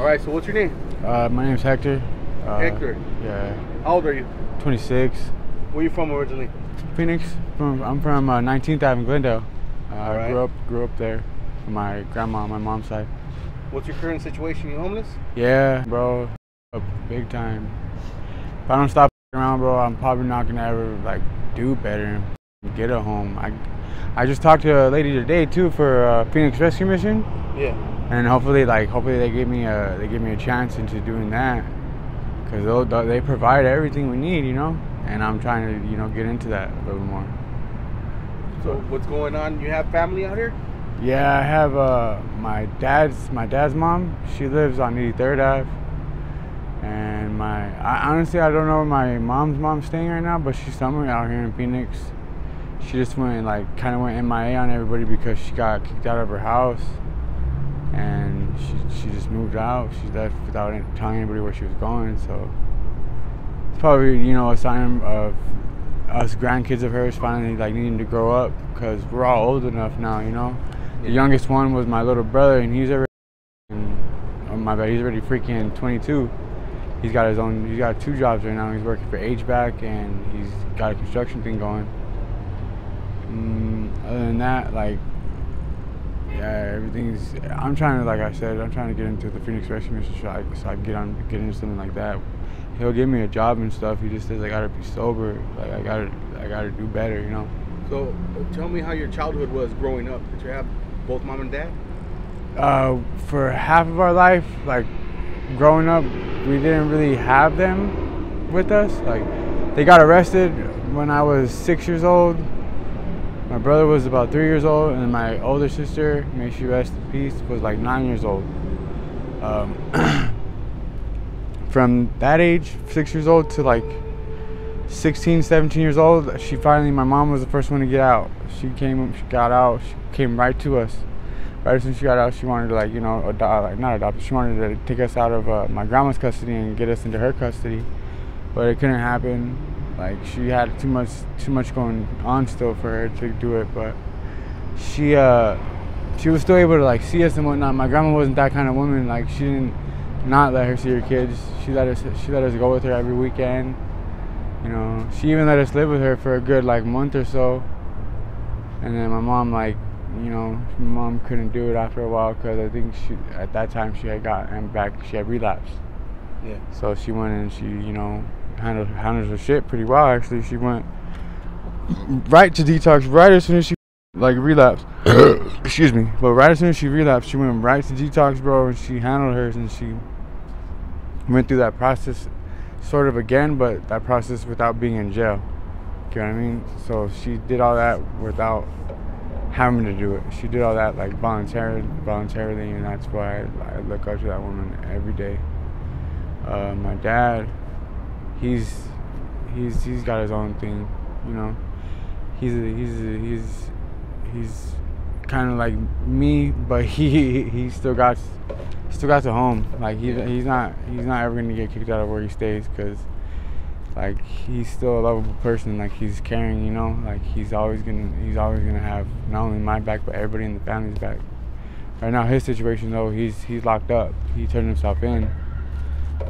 All right, so what's your name? My name's Hector. Hector. Yeah. How old are you? 26. Where are you from originally? Phoenix. I'm from 19th Ave in Glendale. All right. Grew up there. My grandma on my mom's side. What's your current situation? You homeless? Yeah, bro. Big time. If I don't stop around, bro, I'm probably not gonna ever like do better and get a home. I just talked to a lady today too for Phoenix Rescue Mission. Yeah. And hopefully they give me a chance into doing that, because they provide everything we need, you know. And I'm trying to get into that a little more. So what's going on? You have family out here? Yeah, I have my dad's mom. She lives on 83rd Ave. And honestly, I don't know where my mom's staying right now, but she's somewhere out here in Phoenix. She just went kind of went MIA on everybody because she got kicked out of her house, and she just moved out. She left without telling anybody where she was going. So it's probably a sign of us grandkids of hers finally needing to grow up, because we're all old enough now, you know. Yeah. The youngest one was my little brother, and he's already he's already freaking 22. He's got 2 jobs right now. He's working for HVAC, and he's got a construction thing going. Other than that, yeah, everything's. I'm trying to, like I said, I'm trying to get into the Phoenix Rescue Mission so I can get into something like that. He'll give me a job and stuff. He just says I gotta be sober. I gotta do better, you know. So tell me how your childhood was growing up. Did you have both mom and dad? For half of our life, growing up, we didn't really have them with us. They got arrested when I was 6 years old. My brother was about 3 years old, and my older sister, may she rest in peace, was 9 years old. From that age, 6 years old, to 16, 17 years old, my mom was the first one to get out. She got out, she came right to us. Right as soon as she got out, she wanted to not adopt, she wanted to take us out of my grandma's custody and get us into her custody, but it couldn't happen. She had too much going on still for her to do it, but she was still able to see us and whatnot. My grandma wasn't that kind of woman. She didn't not let her see her kids. She let us go with her every weekend. You know, she even let us live with her for a good month or so. And then my mom my mom couldn't do it after a while, because I think at that time she had relapsed. Yeah. So she went and she handled her shit pretty well, actually. She went right to detox right as soon as she relapsed. Excuse me. But right as soon as she relapsed, she went right to detox, bro, and she handled hers, and she went through that process sort of again, but that process without being in jail. You know what I mean? So she did all that without having to do it. She did all that voluntarily, and that's why I look up to that woman every day. My dad, he's got his own thing, you know. He's kind of like me, but he still got to home. He's not ever gonna get kicked out of where he stays, because he's still a lovable person. He's caring, you know. He's always gonna have not only my back, but everybody in the family's back. Right now, his situation though, he's locked up. He turned himself in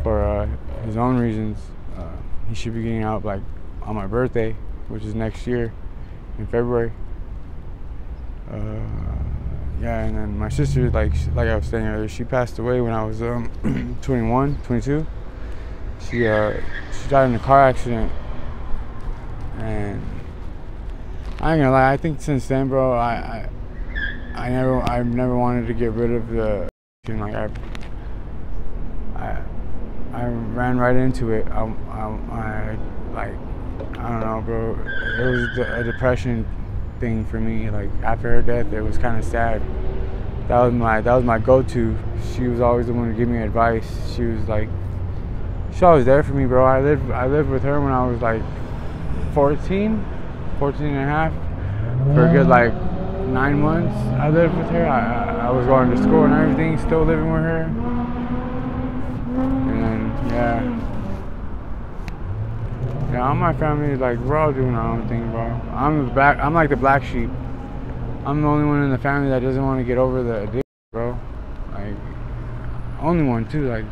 for his own reasons. He should be getting out on my birthday, which is next year in February. Yeah, and then my sister, like I was saying earlier, she passed away when I was 21, 22. She died in a car accident, and I ain't gonna lie, I think since then, bro, I've never wanted to get rid of the I ran right into it. I don't know, bro. It was a depression thing for me. After her death, it was kind of sad. That was my go-to. She was always the one to give me advice. She was always there for me, bro. I lived with her when I was 14 and a half. For a good 9 months, I lived with her. I was going to school and everything, still living with her. And then, yeah, all my family, we're all doing our own thing, bro. I'm like the black sheep. I'm the only one in the family that doesn't want to get over the addiction, bro. only one too. Like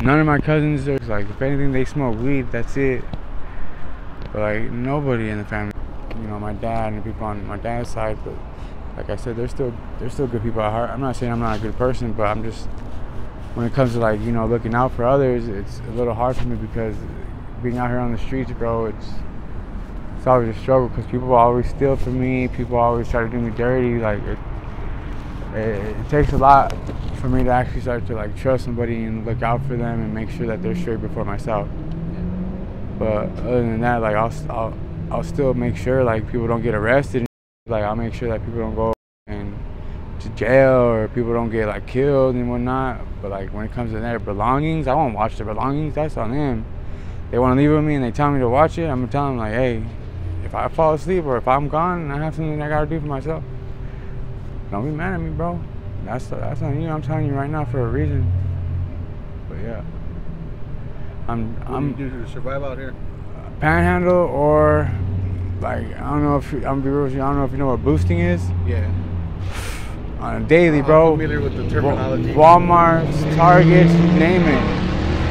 none of my cousins, there's like if anything they smoke weed, that's it. But like nobody in the family, you know, my dad and the people on my dad's side. But like I said, there's still good people at heart. I'm not saying I'm not a good person, but I'm just, when it comes to like, you know, looking out for others, it's a little hard for me because being out here on the streets, bro, it's always a struggle because people always steal from me. People always try to do me dirty. Like it takes a lot for me to actually start to like trust somebody and look out for them and make sure that they're straight before myself. But other than that, like I'll still make sure like people don't get arrested. Like I'll make sure that people don't go to jail or people don't get like killed and whatnot. But like when it comes to their belongings, I won't watch their belongings. That's on them. They want to leave with me and they tell me to watch it, I'm gonna tell them like, hey, if I fall asleep or if I'm gone and I have something I gotta do for myself, don't be mad at me, bro. That's on you. I'm telling you right now for a reason. But yeah, what do you do to survive out here? Panhandle, or like I don't know if I'm gonna be real with you. I don't know if you know what boosting is. Yeah. On a daily, bro. I'm familiar with the terminology. Walmart's, Targets, you name it.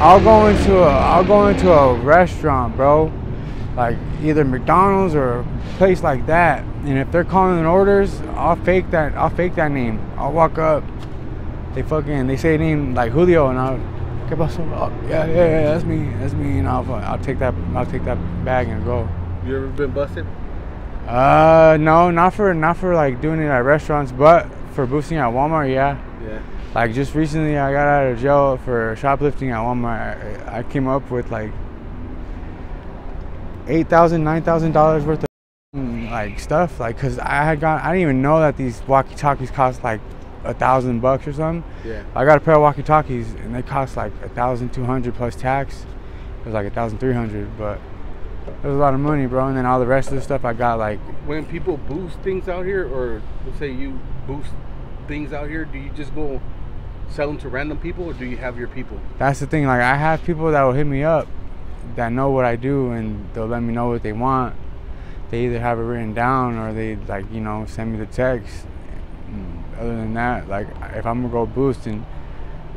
I'll go into a restaurant, bro. Like either McDonald's or a place like that, and if they're calling in orders, I'll fake that name. I'll walk up, they say a name like Julio, and I'll yeah, that's me, and I'll take that bag and go. You ever been busted? No, not for like doing it at restaurants, but for boosting at Walmart, yeah. Yeah. Like just recently, I got out of jail for shoplifting at Walmart. I came up with like $8,000, $9,000 worth of like stuff, like because I didn't even know that these walkie-talkies cost like $1,000 or something. Yeah. I got a pair of walkie-talkies and they cost like $1,200 plus tax. It was like $1,300, but it was a lot of money, bro. And then all the rest of the stuff I got, like when people boost things out here, or let's say you boost things out here, do you just go sell them to random people, or do you have your people? That's the thing. Like I have people that will hit me up that know what I do, and they'll let me know what they want. They either have it written down or they like, you know, send me the text. Other than that, like if I'm gonna go boost and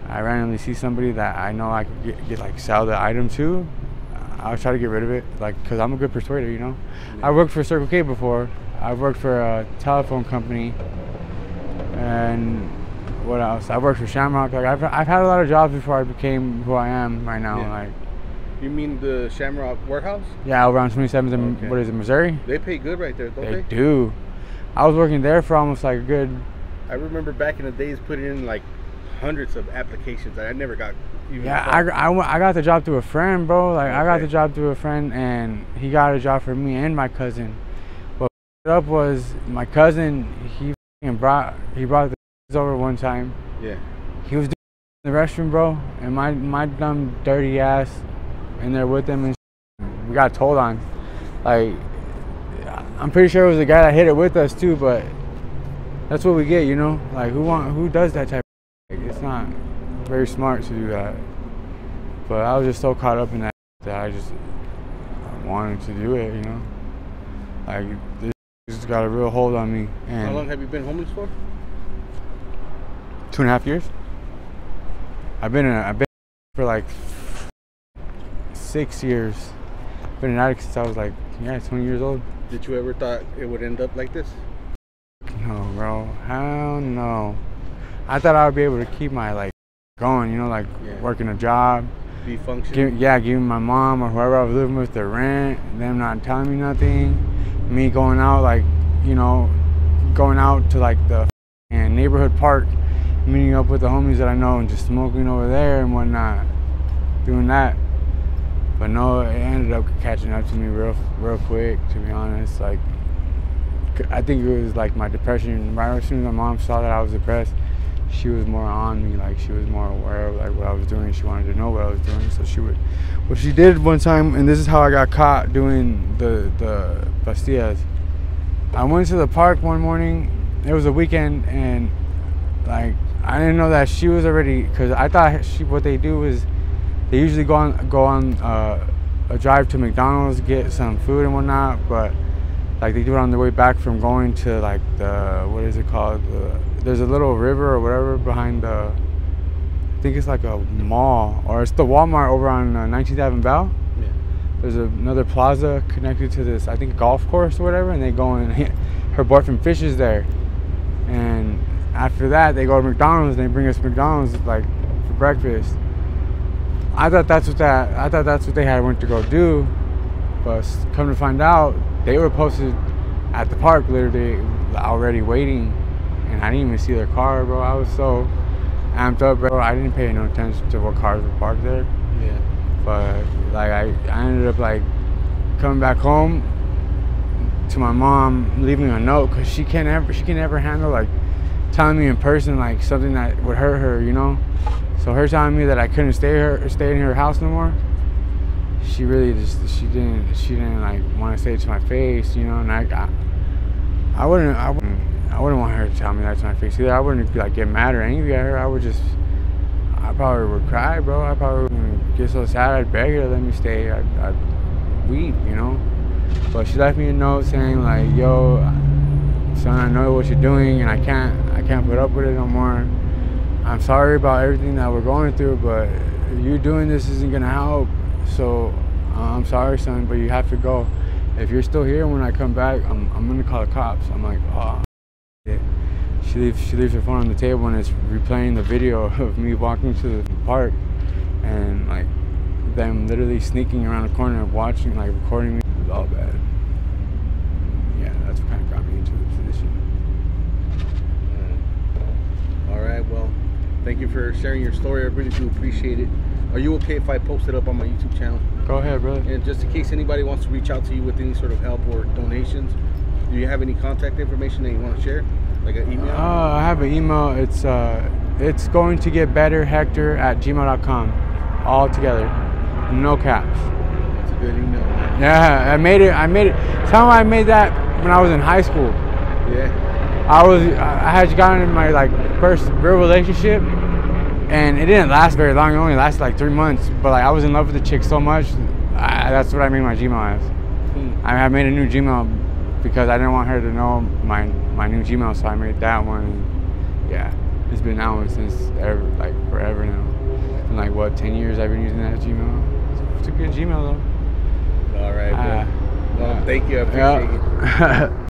I randomly see somebody that I know I could get like sell the item to, I'll try to get rid of it, like because I'm a good persuader, you know. Yeah. I worked for Circle K before. I've worked for a telephone company, and what else? I worked for Shamrock. Like I've had a lot of jobs before I became who I am right now. Yeah. Like. You mean the Shamrock warehouse? Yeah, over on 27th and Okay. what is it, Missouri? They pay good right there, don't they? They do. I was working there for almost like a good. I remember back in the days putting in like hundreds of applications that I never got. Yeah, I got the job through a friend, bro. Like I got the job through a friend, and he got a job for me and my cousin. What up was my cousin. He brought the over one time. Yeah. He was doing in the restroom, bro, and my dumb dirty ass in there with him, and we got told on. Like I'm pretty sure it was the guy that hit it with us too, but that's what we get, you know. Like who does that type of thing? It's not very smart to do that. But I was just so caught up in that I wanted to do it, you know. Like this got a real hold on me. And how long have you been homeless for? 2.5 years. I've been for like 6 years. Been an addict since I was like 20 years old. Did you ever thought it would end up like this? No, bro. Hell no. I thought I would be able to keep my like going, you know, like working a job. Be functioning? Giving my mom or whoever I was living with the rent, them not telling me nothing. Me going out, like, you know, going out to like the neighborhood park, meeting up with the homies that I know and just smoking over there and whatnot. Doing that. But no, it ended up catching up to me real quick, to be honest. Like, I think it was like my depression. Right as soon as my mom saw that I was depressed, she was more on me. Like, she was more aware of like what I was doing. She wanted to know what I was doing. So what she did one time, and this is how I got caught doing the pastillas. I went to the park one morning. It was a weekend, and like I didn't know that she was already, because I thought what they do is they usually go on a drive to McDonald's, get some food and whatnot, but like they do it on their way back from going to like the, what is it called? There's a little river or whatever behind the, I think it's like a mall, or it's the Walmart over on 19th Avenue Val. Yeah. There's another plaza connected to this, I think, golf course or whatever, and they go and her boyfriend fishes there. And after that, they go to McDonald's and they bring us McDonald's like for breakfast. I thought that's what they had went to go do, but come to find out, they were posted at the park literally already waiting, and I didn't even see their car, bro. I was so amped up, bro. I didn't pay no attention to what cars were parked there. Yeah. But like I ended up like coming back home to my mom, leaving a note, because she can never handle like telling me in person like something that would hurt her, you know. So her telling me that I couldn't stay in her house no more, she really just she didn't like want to say it to my face, you know. And I wouldn't want her to tell me that to my face either. I wouldn't be like get mad or angry at her. I probably would cry, bro. I probably would get so sad I'd beg her to let me stay. I'd weep, you know. But she left me a note saying like, yo, son, I know what you're doing and I can't put up with it no more. I'm sorry about everything that we're going through, but you doing this isn't gonna help. So I'm sorry, son, but you have to go. If you're still here when I come back, I'm gonna call the cops. I'm like, oh. She leaves her phone on the table and it's replaying the video of me walking to the park and like them literally sneaking around the corner and watching, like recording me. It was all bad. Yeah, that's what kind of got me into the position. All right, well, thank you for sharing your story. I really do appreciate it. Are you okay if I post it up on my YouTube channel? Go ahead, brother. And just in case anybody wants to reach out to you with any sort of help or donations, do you have any contact information that you want to share? Like an email? I have an email. It's going to get better Hector@gmail.com. All together. No caps. That's a good email. Yeah, I made it. Tell me I made that when I was in high school. Yeah. I had gotten in my like first real relationship, and it didn't last very long. It only lasted like 3 months. But like I was in love with the chick so much, that's what I made my Gmail as. I made a new Gmail because I didn't want her to know my new Gmail, so I made that one. And yeah, it's been that one since like forever now. And like what, 10 years I've been using that Gmail. It's a good Gmail though. All right, well, thank you. I appreciate it.